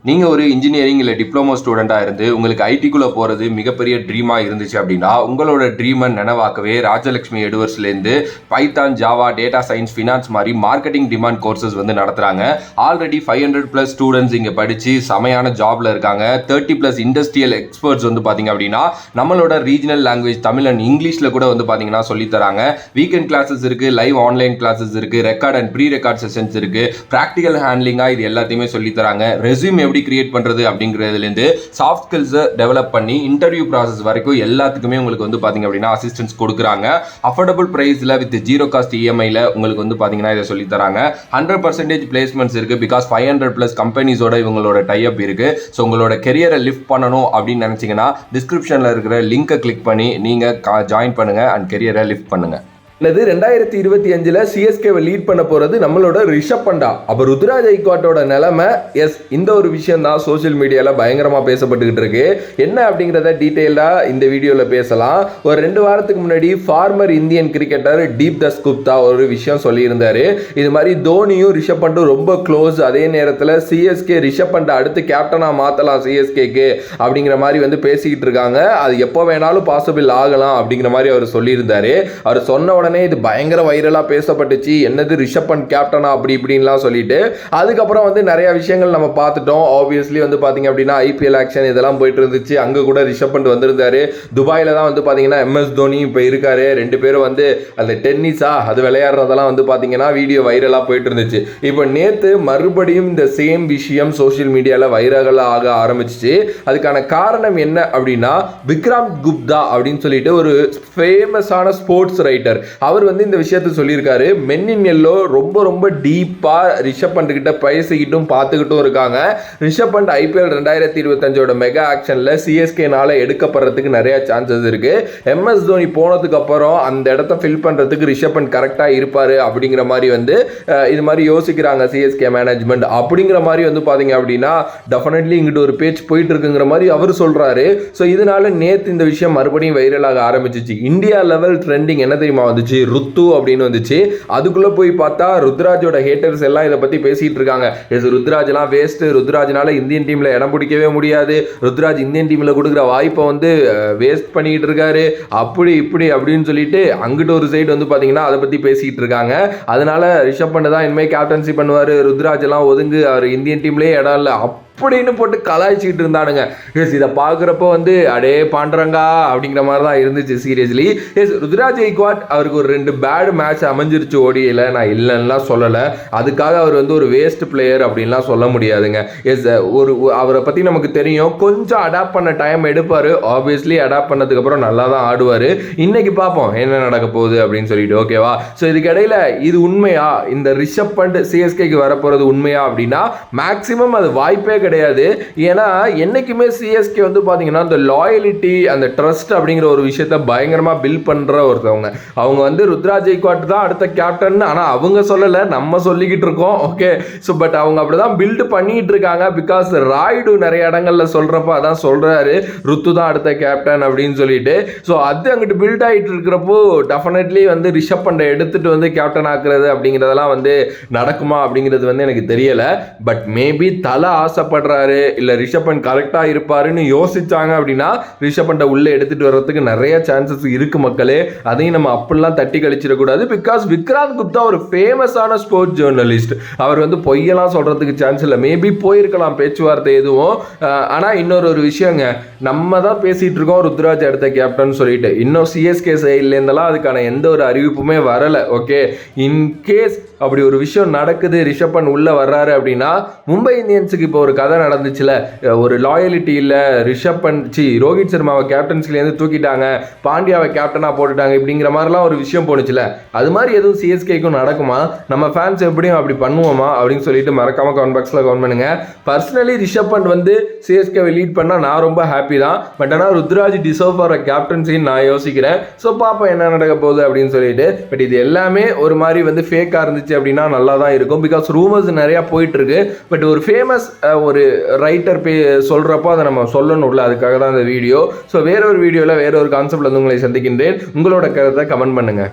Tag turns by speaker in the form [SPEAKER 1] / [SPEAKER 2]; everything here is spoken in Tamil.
[SPEAKER 1] நீங்கள் ஒரு இன்ஜினியரிங் இல்லை டிப்ளமோ ஸ்டூடெண்ட்டாக இருந்து உங்களுக்கு ஐடிக்குள்ளே போகிறது மிகப்பெரிய ட்ரீமாக இருந்துச்சு அப்படின்னா உங்களோட ட்ரீமை நினைவாக்கவே ராஜலட்சுமி எட்வர்ட்ஸ்லேருந்து Python, Java, data science, finance மாதிரி மார்க்கெட்டிங் டிமாண்ட் கோர்சஸ் வந்து நடத்துகிறாங்க. ஆல்ரெடி 500+ ஸ்டூடெண்ட்ஸ் இங்கே படித்து செமையான ஜாபில் இருக்காங்க. 30+ இண்டஸ்ட்ரியல் எக்ஸ்பர்ட்ஸ் வந்து பார்த்தீங்க அப்படின்னா நம்மளோட ரீஜனல் லாங்குவேஜ் தமிழ் அண்ட் இங்கிலீஷில் கூட வந்து பார்த்தீங்கன்னா சொல்லித்தராங்க. வீக்கெண்ட் கிளாஸஸ் இருக்குது, லைவ் ஆன்லைன் கிளாஸஸ் இருக்குது, record and pre record sessions இருக்குது, ப்ராக்டிக்கல் ஹேண்ட்லிங்காக இது எல்லாத்தையுமே சொல்லித்தராங்க. ரெஸ்யூம் எப்படி கிரியேட் பண்றது அப்படிங்கிறதுலேருந்து சாஃப்ட் ஸ்கில்ஸை டெவலப் பண்ணி இன்டர்வியூ ப்ராசஸ் வரைக்கும் எல்லாத்துக்குமே உங்களுக்கு வந்து பார்த்தீங்க அப்படின்னா அசிஸ்டன்ஸ் கொடுக்குறாங்க. அஃபோர்டபுள் ப்ரைஸில் வித் 0 காஸ்ட் இஎம்ஐயில் உங்களுக்கு வந்து பார்த்தீங்கன்னா இதை சொல்லி தராங்க. 100% பிளேஸ்மெண்ட்ஸ் இருக்கு. பிகாஸ் 500+ கம்பெனிஸோட இவங்களோட டைப் இருக்கு. ஸோ உங்களோட கெரியரை லிஃப்ட் பண்ணணும் அப்படின்னு நினைச்சீங்கன்னா டிஸ்கிரிப்ஷனில் இருக்கிற லிங்கை கிளிக் பண்ணி நீங்க ஜாயின் பண்ணுங்க அண்ட் கெரியரை லிஃப்ட் பண்ணுங்க.
[SPEAKER 2] 2025 சிஎஸ்கேவை லீட் பண்ண போறது நம்மளோட ரிஷப் பண்டா. அப்ப ருத்ராஜ் ஐக்வாட்டோட நிலைமை இந்த ஒரு விஷயம் தான் சோசியல் மீடியால பயங்கரமா பேசப்பட்டுக்கிட்டு இருக்கு. என்ன அப்படிங்கிறத டீடைலா இந்த வீடியோல பேசலாம். ஒரு 2 வாரத்துக்கு முன்னாடி ஃபார்மர் இந்தியன் கிரிக்கெட்டர் டீப் தஸ் குப்தா ஒரு விஷயம் சொல்லியிருந்தாரு. இது மாதிரி தோனியும் ரிஷப் பண்டும் ரொம்ப க்ளோஸ். அதே நேரத்தில் சிஎஸ்கே ரிஷப் பண்டா அடுத்து கேப்டனா மாத்தலாம் சிஎஸ்கேக்கு அப்படிங்கிற மாதிரி வந்து பேசிக்கிட்டு இருக்காங்க. அது எப்போ வேணாலும் பாசிபிள் ஆகலாம் அப்படிங்கிற மாதிரி அவர் சொல்லியிருந்தாரு. அவர் சொன்ன உடனே இது பயங்கர வைரலா பேசப்பட்டுச்சு. என்னது ரிஷப் பண்ட் கேப்டனா அப்படி இப்படின்லாம் சொல்லிட்டு அதுக்கப்புறம் வந்து நிறைய விஷயங்கள் நம்ம பார்த்துட்டோம். ஆப்வியஸ்லி வந்து பாத்தீங்க அப்படின்னா ஐபிஎல் ஆக்ஷன் இதெல்லாம் போயிட்டு இருந்துச்சு. அங்க கூட ரிஷப் பண்ட் வந்திருந்தாரு. துபாயில தான் வந்து பாத்தீங்கன்னா எம்எஸ் தோனி இப்ப இருக்காரு. 2 பேரும் வந்து அந்த டென்னிஸா அது விளையாடுறதெல்லாம் வந்து பாத்தீங்கன்னா வீடியோ வைரலா போயிட்டு இருந்துச்சு. இப்போ நேத்து மறுபடியும் இந்த சேம் விஷயம் சோசியல் மீடியால வைரலா ஆக ஆரம்பிச்சிச்சு. அதுக்கான காரணம் என்ன அப்படின்னா விக்ராந்த் குப்தா அப்படின்னு சொல்லிட்டு ஒரு ஃபேமஸான ஸ்போர்ட்ஸ் ரைட்டர் அவர் வந்து இந்த விஷயத்தை சொல்லியிருக்காரு. மென் இன் எல்லோ ரொம்ப ரொம்ப டீப்பா ரிஷப் பண்ட் கிட்ட பேசிக்கிட்டும் பார்த்துக்கிட்டும் இருக்காங்க. ரிஷப் பண்ட் ஐபிஎல் 2025 மெகா ஆக்ஷன்ல சிஎஸ்கேனால எடுக்கப்படுறதுக்கு நிறைய சான்சஸ் இருக்கு. எம்எஸ் தோனி போனதுக்கு அப்புறம் அந்த இடத்த ஃபில் பண்றதுக்கு ரிஷப் பண்ட் கரெக்டா இருப்பாரு அப்படிங்கிற மாதிரி வந்து இது மாதிரி யோசிக்கிறாங்க சிஎஸ்கே மேனேஜ்மெண்ட். அப்படிங்கிற மாதிரி வந்து பாத்தீங்க அப்படின்னா டெஃபினெட்லி இங்கிட்ட ஒரு பேச்சு போயிட்டு இருக்குங்கிற மாதிரி அவர் சொல்றாரு. ஸோ இதனால நேத்து இந்த விஷயம் மறுபடியும் வைரலாக ஆரம்பிச்சிச்சு. இந்தியா லெவல் ட்ரெண்டிங் என்ன தெரியுமா வந்துச்சு? ருத்து அப்படின்னு வந்துச்சு. அதுக்குள்ள போய் பார்த்தா ருத்ராஜோட ஹேட்டர்ஸ் எல்லாம் இதை பத்தி பேசிட்டு இருக்காங்க. ருத்ராஜ் எல்லாம் வேஸ்ட், ருத்ராஜ்னால இந்தியன் டீம்ல இடம் பிடிக்கவே முடியாது, ருத்ராஜ் இந்தியன் டீம்ல கொடுக்குற வாய்ப்பை வந்து வேஸ்ட் பண்ணிட்டு இருக்காரு, அப்படி இப்படி அப்படின்னு சொல்லிட்டு அங்கிட்ட ஒரு சைடு வந்து பாத்தீங்கன்னா அதை பத்தி பேசிட்டு இருக்காங்க. அதனால ரிஷப் பண்ட் தான் இனிமே கேப்டன்சி பண்ணுவாரு, ருத்ராஜ் எல்லாம் ஒதுங்கு, அவர் இந்தியன் டீம்லயே இடம் இல்லை அப்படின்னு போட்டு கலாய்ச்சிட்டு இருந்தானுங்க. இதை பார்க்குறப்போ வந்து அடே பாண்டரங்கா அப்படிங்கிற மாதிரி தான் இருந்துச்சு சீரியஸ்லி. ருத்ராஜ் ஐக்வாட் அவருக்கு ஒரு 2 பேட் மேட்ச் அமைஞ்சிருச்சு ஓடியில், நான் இல்லைன்னா சொல்லலை. அதுக்காக அவர் வந்து ஒரு வேஸ்ட் பிளேயர் அப்படின்லாம் சொல்ல முடியாதுங்க. அவரை பற்றி நமக்கு தெரியும், கொஞ்சம் அடாப்ட் பண்ண டைம் எடுப்பார். ஆப்வியஸ்லி அடாப்ட் பண்ணதுக்கப்புறம் நல்லா தான் ஆடுவார். இன்னைக்கு பார்ப்போம் என்ன நடக்க போகுது அப்படின்னு சொல்லிட்டு. ஓகேவா? ஸோ இதுக்கு இடையில இது உண்மையா, இந்த ரிஷப் பண்ட் சிஎஸ்கேக்கு வரப்போகிறது உண்மையா அப்படின்னா மேக்ஸிமம் அது வாய்ப்பே கிடையாது. ஏன்னா என்னைக்குமே சிஎஸ்கே வந்து பாத்தீங்கன்னா அந்த லாயலிட்டி, அந்த ட்ரஸ்ட் அப்படிங்கிற ஒரு விஷயத்தை பயங்கரமா பில்ட் பண்ற ஒருத்தவங்க. அவங்க வந்து ருத்ராஜ் ஐக்வாட் தான் அடுத்த கேப்டன், ஆனா அவங்க சொல்லல, நம்ம சொல்லிக்கிட்டு இருக்கோம். ஓகே, ஸோ பட் அவங்க அப்படிதான் பில்ட் பண்ணிட்டு இருக்காங்க. பிகாஸ் ராய்டு நிறைய இடங்கள்ல சொல்றப்ப அதான் சொல்றாரு, ருத்து தான் அடுத்த கேப்டன் அப்படின்னு சொல்லிட்டு. ஸோ அது அங்கிட்டு பில்ட் ஆகிட்டு இருக்கிறப்போ டெஃபினெட்லி வந்து ரிஷப் பண்டை எடுத்துட்டு வந்து கேப்டன் ஆக்குறது அப்படிங்கிறதெல்லாம் வந்து நடக்குமா அப்படிங்கிறது வந்து எனக்கு தெரியல. பட் மேபி தலை ஆசை படுறாரு இல்ல ரிஷப் பண்ட் கரெக்டா இருப்பாருன்னு யோசிச்சாங்க அப்படின்னா ரிஷப் பண்டை உள்ள எடுத்துட்டு வர்றதுக்கு நிறைய சான்சஸ் இருக்கு மக்களே. அதையும் நம்ம அப்படிலாம் தட்டி கழிச்சிடக்கூடாது. பிகாஸ் விக்ராந்த் குப்தா ஒரு ஃபேமஸான ஸ்போர்ட்ஸ் ஜேர்னலிஸ்ட். அவர் வந்து பொய்யெல்லாம் சொல்றதுக்கு சான்ஸ் இல்லை. மேபி போயிருக்கலாம் பேச்சுவார்த்தை எதுவும். ஆனா இன்னொரு விஷயங்க, நம்ம தான் பேசிட்டு இருக்கோம் ருத்ராஜ் அடுத்த கேப்டன் சொல்லிட்டு. இன்னும் சிஎஸ்கே சைட்ல இருந்தெல்லாம் அதுக்கான எந்த ஒரு அறிவிப்புமே வரல. ஓகே, இன்கேஸ் அப்படி ஒரு விஷயம் நடக்குது, ரிஷப் பண்ட் உள்ள வர்றாரு அப்படின்னா மும்பை இந்தியன்ஸுக்கு இப்போ ஒரு கதை நடந்துச்சுல, ஒரு லாயலிட்டி இல்லை, ரிஷப் பண்ட் ரோஹித் சர்மாவை கேப்டன்சிலேருந்து தூக்கிட்டாங்க, பாண்டியாவை கேப்டனாக போட்டுட்டாங்க, இப்படிங்கிற மாதிரிலாம் ஒரு விஷயம் போனுச்சுல, அது மாதிரி எதுவும் சிஎஸ்கேக்கும் நடக்குமா? நம்ம ஃபேன்ஸ் எப்படியும் அப்படி பண்ணுவோமா அப்படின்னு சொல்லிட்டு மறக்காம கமெண்ட் பாக்ஸில் கமெண்ட் பண்ணுங்க. பர்சனலி ரிஷப் பண்ட் வந்து சிஎஸ்கேவை லீட் பண்ணால் நான் ரொம்ப ஹாப்பி தான். பட் ஆனால் ருத்ராஜ் டிசர்வ் ஃபார் கேப்டன்சின்னு நான் யோசிக்கிறேன். ஸோ பார்ப்போம் என்ன நடக்க போகுது அப்படின்னு சொல்லிட்டு. பட் இது எல்லாமே ஒரு மாதிரி வந்து ஃபேக்காக இருந்துச்சு அப்படின்னா நல்லா தான் இருக்கும். பிகாஸ் ரூமர்ஸ் நிறைய போயிட்டு இருக்கு. பட் ஒரு ஃபேமஸ் ஒரு ரைட்டர் சொல்றப்போ அதை நம்ம சொல்லணும்ல, அதுக்காக தான் இந்த வீடியோ. ஸோ வேற ஒரு வீடியோவில் வேற ஒரு கான்செப்ட்ல வந்து உங்களை சந்திக்கின்றேன். உங்களோட கருத்தை கமெண்ட் பண்ணுங்க.